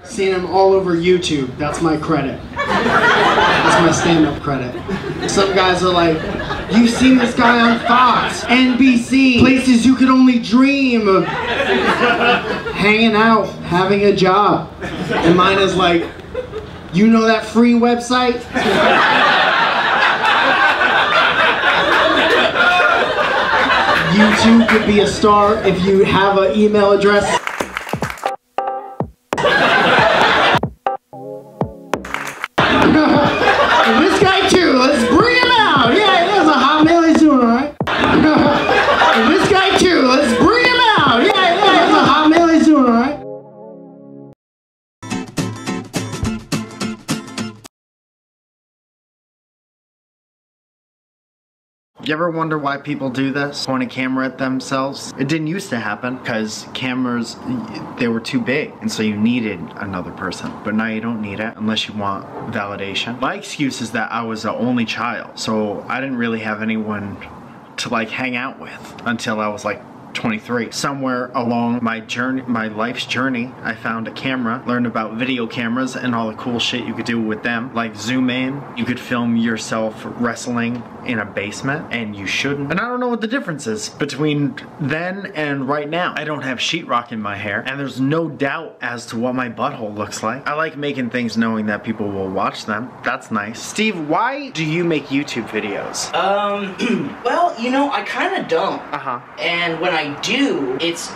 Seen him all over YouTube. That's my credit. That's my stand-up credit. Some guys are like, you've seen this guy on Fox, NBC, places you could only dream of hanging out, having a job. And mine is like, you know that free website? You too could be a star if you have an email address. This guy too, let's bring him out. Yeah, he has a Hotmail, he's doing alright. This guy too, let's bring him out. Yeah, he has a Hotmail, he's doing alright. You ever wonder why people do this? Point a camera at themselves? It didn't used to happen because cameras, they were too big, and so you needed another person. But now you don't need it unless you want validation. My excuse is that I was the only child, so I didn't really have anyone to like hang out with until I was like 23. Somewhere along my journey, my life's journey, I found a camera, learned about video cameras and all the cool shit you could do with them. Like zoom in, you could film yourself wrestling in a basement, and you shouldn't. And I don't know what the difference is between then and right now. I don't have sheetrock in my hair, and there's no doubt as to what my butthole looks like. I like making things knowing that people will watch them. That's nice. Steve, why do you make YouTube videos? Well, you know, I kind of don't. And when I do, it's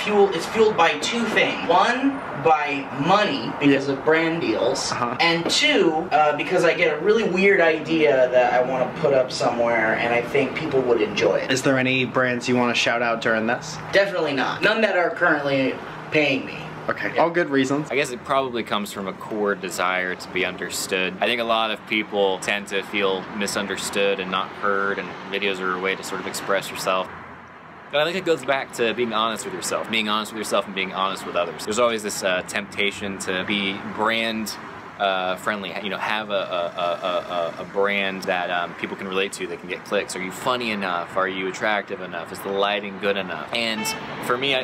fueled by two things. One, by money, because of brand deals. And two, because I get a really weird idea that I want to put up somewhere, and I think people would enjoy it. Is there any brands you want to shout out during this? Definitely not. None that are currently paying me. Okay, all good reasons. I guess it probably comes from a core desire to be understood. I think a lot of people tend to feel misunderstood and not heard, and videos are a way to sort of express yourself. But I think it goes back to being honest with yourself and being honest with others. There's always this temptation to be brand friendly, you know, have a brand that people can relate to, that can get clicks. Are you funny enough? Are you attractive enough? Is the lighting good enough? And for me,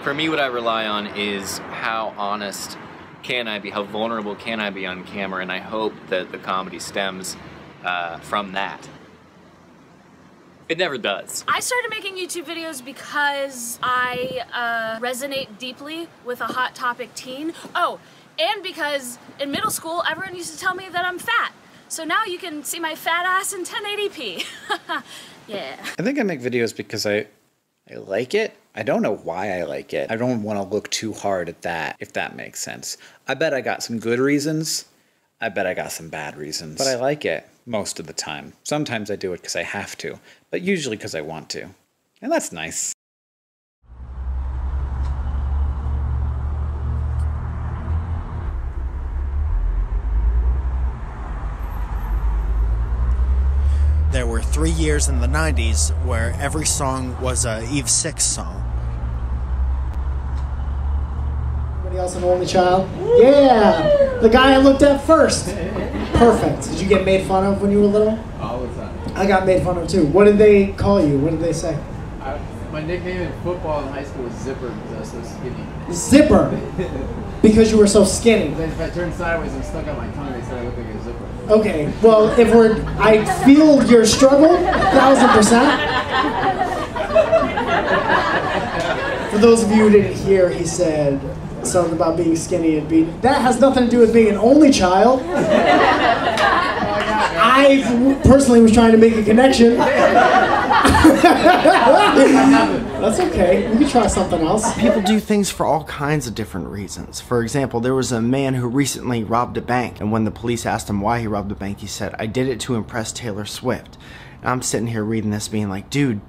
for me, what I rely on is how honest can I be, how vulnerable can I be on camera, and I hope that the comedy stems from that. It never does. I started making YouTube videos because I resonate deeply with a hot topic teen. Oh, and because in middle school, everyone used to tell me that I'm fat. So now you can see my fat ass in 1080p. Yeah. I think I make videos because I like it. I don't know why I like it. I don't want to look too hard at that, if that makes sense. I bet I got some good reasons. I bet I got some bad reasons. But I like it most of the time. Sometimes I do it because I have to, but usually because I want to. And that's nice. There were 3 years in the 90s where every song was a Eve 6 song. Anybody else an only child? Yeah! The guy I looked at first. Perfect. Did you get made fun of when you were little? All the time. I got made fun of too. What did they call you? What did they say? My nickname in football in high school was Zipper because I was so skinny. Zipper? Because you were so skinny. Then if I turned sideways and stuck out my tongue, they said I looked like a zipper. Okay, well, I feel your struggle, 1000%. For those of you who didn't hear, he said something about being skinny and being, that has nothing to do with being an only child. I personally was trying to make a connection. That's okay, we can try something else. People do things for all kinds of different reasons. For example, there was a man who recently robbed a bank, and when the police asked him why he robbed the bank, he said, "I did it to impress Taylor Swift." And I'm sitting here reading this being like, dude,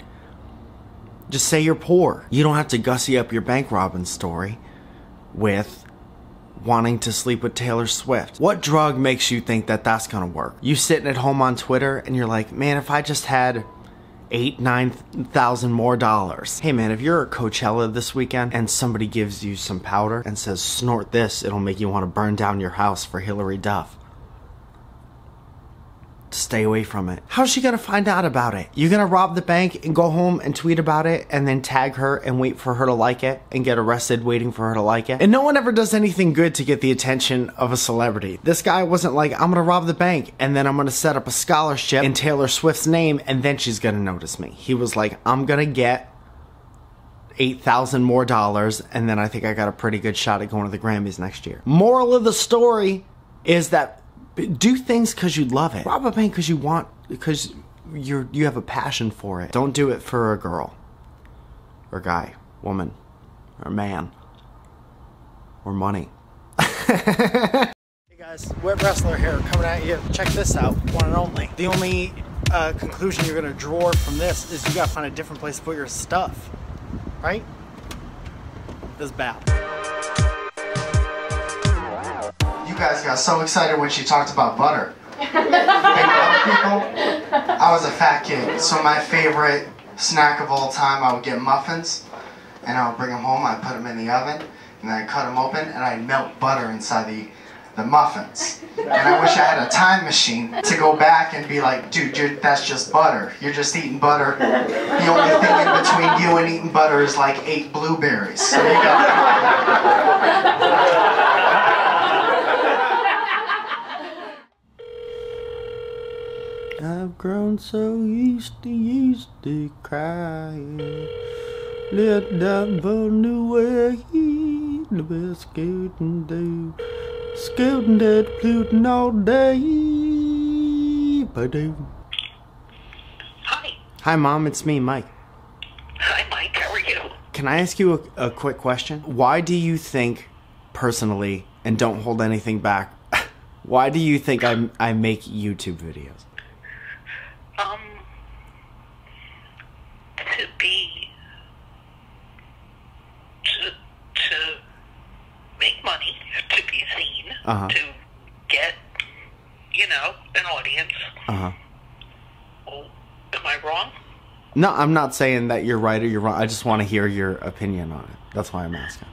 just say you're poor. You don't have to gussy up your bank robbing story with wanting to sleep with Taylor Swift. What drug makes you think that that's gonna work? You sitting at home on Twitter and you're like, man, if I just had $8,000-9,000 more dollars. Hey man, if you're at Coachella this weekend and somebody gives you some powder and says, snort this, it'll make you want to burn down your house for Hillary Duff. stay away from it. How's she gonna find out about it? You're gonna rob the bank and go home and tweet about it and then tag her and wait for her to like it and get arrested waiting for her to like it? And no one ever does anything good to get the attention of a celebrity. This guy wasn't like, I'm gonna rob the bank and then I'm gonna set up a scholarship in Taylor Swift's name and then she's gonna notice me. He was like, I'm gonna get $8,000 more and then I think I got a pretty good shot at going to the Grammys next year. Moral of the story is that do things because you love it. Rob a bank because you have a passion for it. Don't do it for a girl or guy, woman or man or money. Hey guys, Wet Wrestler here, coming at you. Check this out, one and only. The only conclusion you're gonna draw from this is you gotta find a different place to put your stuff, right? This is bad. You guys got so excited when she talked about butter. Hey, other people, I was a fat kid, so my favorite snack of all time, I would get muffins, and I would bring them home, I'd put them in the oven, and then I'd cut them open, and I'd melt butter inside the muffins. And I wish I had a time machine to go back and be like, dude, that's just butter. You're just eating butter. The only thing in between you and eating butter is like 8 blueberries. So you got I've grown so used to crying. Let that burn away. The best scooting do. Scooting that Pluton all day. Ba-doom. Hi. Hi, Mom. It's me, Mike. Hi, Mike. How are you? Can I ask you a quick question? Why do you think, personally, and don't hold anything back, why do you think I make YouTube videos? To make money, to be seen, to get, an audience. Oh, am I wrong? No, I'm not saying that you're right or you're wrong. I just want to hear your opinion on it. That's why I'm asking.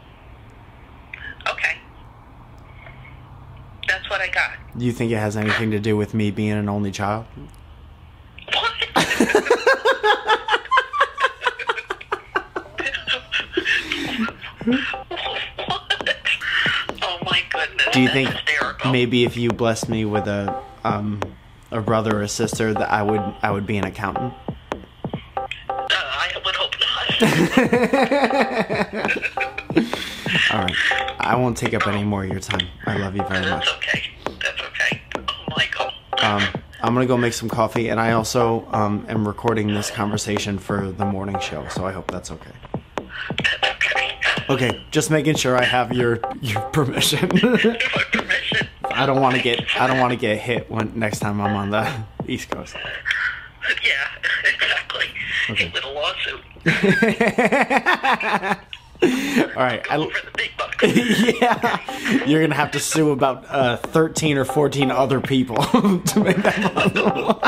Okay. That's what I got. Do you think it has anything to do with me being an only child? What? Oh my goodness. Do you think hysterical. maybe if you blessed me with a brother or a sister that I would be an accountant? I would hope not. All right. I won't take up any more of your time. I love you very much. That's okay. That's okay. Oh, Michael. I'm gonna go make some coffee, and I also am recording this conversation for the morning show, so I hope that's okay. That's okay. Okay, just making sure I have your permission. My permission. I don't want to get hit next time I'm on the East Coast. Yeah, exactly. Okay. A little lawsuit. All right. Go for the big bucks. Yeah, you're gonna have to sue about 13 or 14 other people to make that possible.